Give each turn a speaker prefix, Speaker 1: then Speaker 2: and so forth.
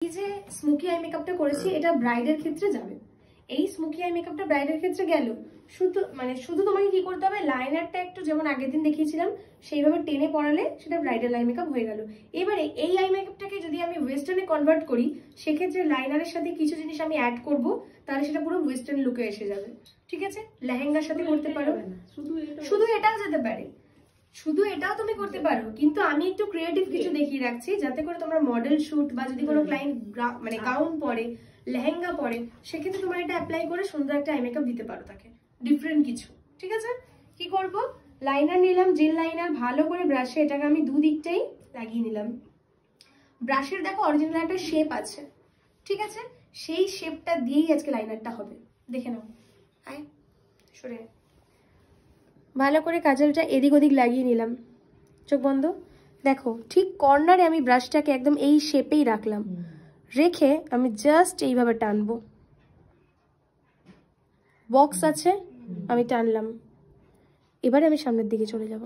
Speaker 1: এই যে smoky I মেকআপটা করেছি এটা ব্রাইডের ক্ষেত্রে যাবে। এই স্মোকি আই মেকআপটা ব্রাইডের ক্ষেত্রে গেল, শুধু তোমাকে কি করতে হবে, লাইনারটা একটু যেমন আগের দিন দেখিয়েছিলাম সেইভাবে টেনে পড়ালে সেটা ব্রাইডাল আই মেকআপ হয়ে গেল। এবারে এই আই মেকআপটাকে যদি আমি ওয়েস্টার্নে কনভার্ট করি, সেক্ষেত্রে লাইনারের সাথে কিছু জিনিস আমি অ্যাড করব, তাহলে সেটা পুরো ওয়েস্টার্ন লুকে এসে যাবে। ঠিক আছে, লেহেঙ্গার সাথে করতে পারো, শুধু এটাও যেতে পারে, শুধু এটাও তুমি করতে পারো, কিন্তু আমি একটু ক্রিয়েটিভ কিছু দেখিয়ে রাখছি যাতে করে তোমার মডেল শুট বা যদি কোনো ক্লায়েন্ট মানে গাউন পরে, লেহেঙ্গা পরে, সেক্ষেত্রে তোমার এটা অ্যাপ্লাই করে সুন্দর একটা আই মেকআপ দিতে পারো তাকে, ডিফারেন্ট কিছু। ঠিক আছে, কি করব, লাইনার নিলাম, জেল লাইনার, ভালো করে ব্রাশে এটাকে আমি দুদিকটাই লাগিয়ে নিলাম। ব্রাশের দেখো অরিজিনাল একটা শেপ আছে, ঠিক আছে, সেই শেপটা দিয়েই আজকে লাইনারটা হবে। দেখে নাও, আয় সরে, ভালো করে কাজলটা এদিক ওদিক লাগিয়ে নিলাম, চোখ বন্ধ। দেখো ঠিক কর্নারে আমি ব্রাশটাকে একদম এই শেপেই রাখলাম, রেখে আমি জাস্ট এইভাবে টানবো, বক্স আছে আমি টানলাম, এবারে আমি সামনের দিকে চলে যাব।